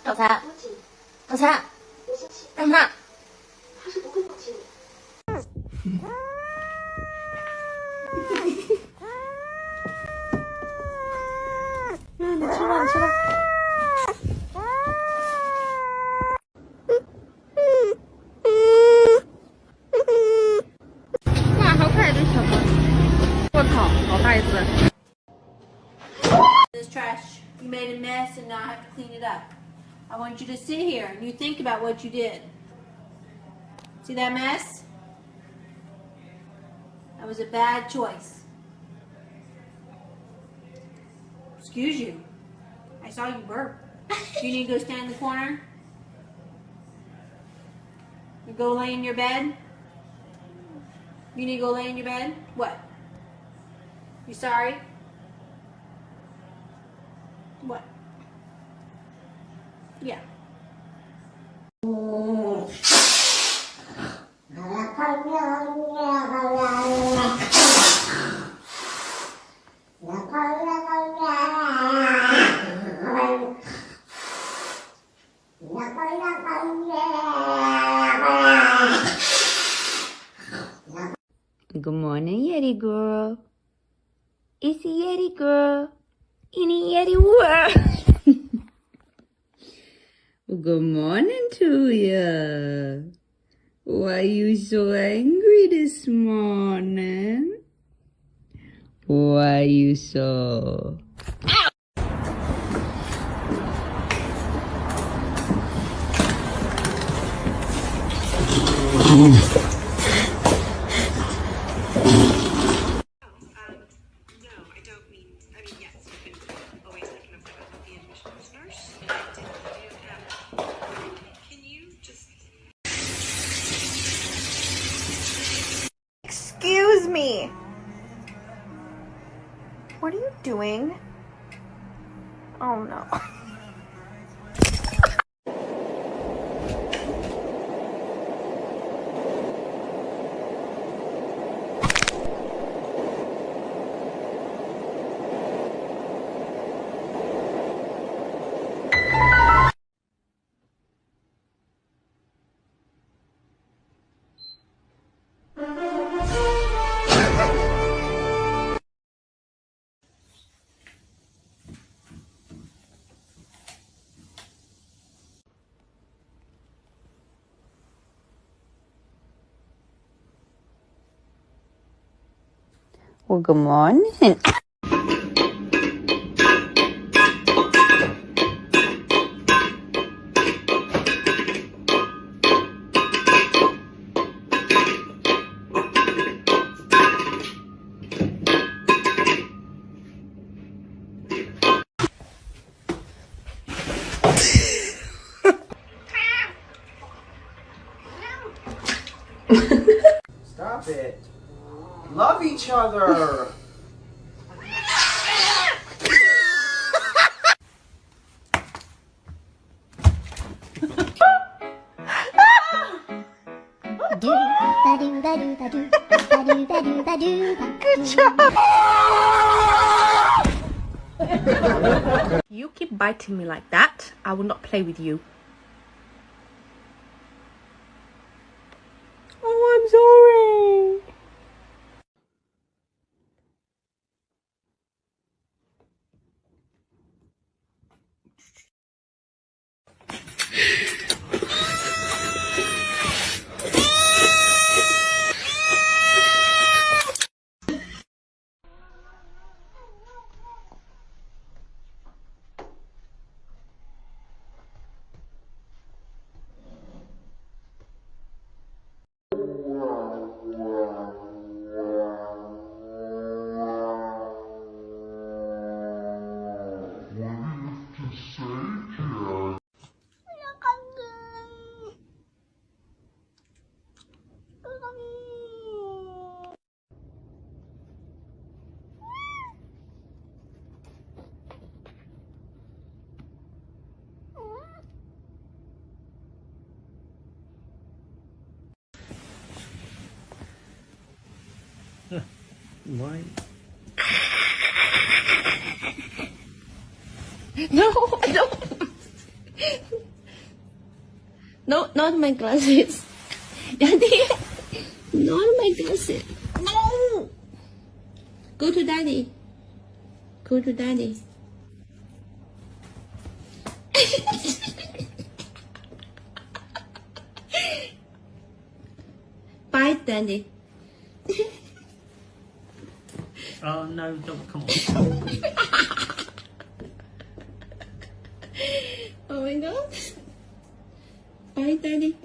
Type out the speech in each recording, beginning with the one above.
早餐，早餐，干嘛？你吃吧，你吃吧。哇，好可爱的小猫！我操，好大一只！This trash. You made a mess, and now I have to clean it up. I want you to sit here and you think about what you did. See that mess? That was a bad choice. Excuse you. I saw you burp. You need to go stand in the corner? You go lay in your bed? You need to go lay in your bed? What? You sorry? What? Yeah. Good morning, Yeti girl. It's a Yeti girl in a Yeti world. Good morning to ya. Why you so angry this morning? Why you so... Excuse me. What are you doing? Oh no. Well, good morning. Stop it. Love each other. Good job. You keep biting me like that, I will not play with you. Oh, I'm sorry. Why? No, no. No, not my glasses. Daddy, not my glasses. No. Go to daddy. Go to daddy. Bye, daddy. Oh no, don't come on. Oh my god. Bye, daddy.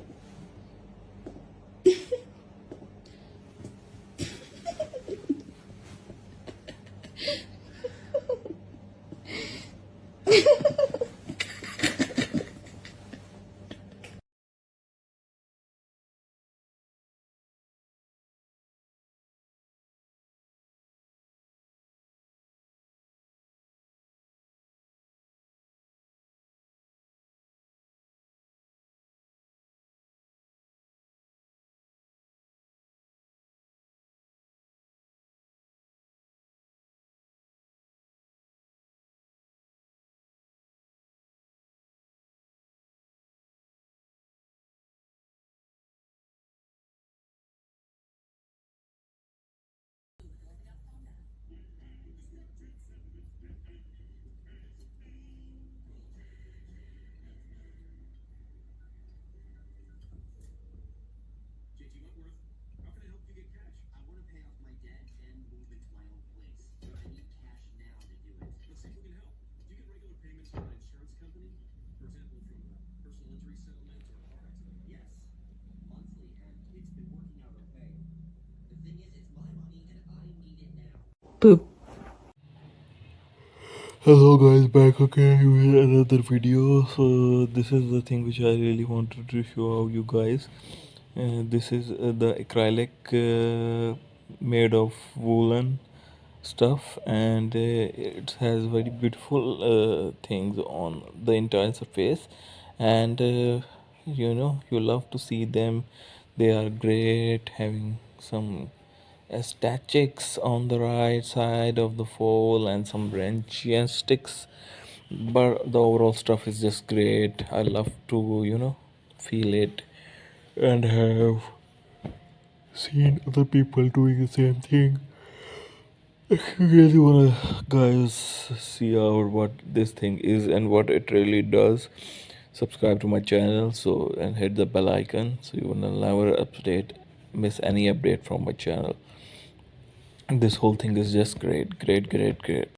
Poop. Hello guys, back again with another video. So this is the thing which I really wanted to show you guys. This is the acrylic made of woolen stuff, and it has very beautiful things on the entire surface, and you love to see them. They are great, having some statics on the right side of the foal and some wrenchian sticks, but the overall stuff is just great. I love to feel it and have seen other people doing the same thing. If you really wanna guys see out what this thing is and what it really does, subscribe to my channel and hit the bell icon so you will never miss any update from my channel. This whole thing is just great.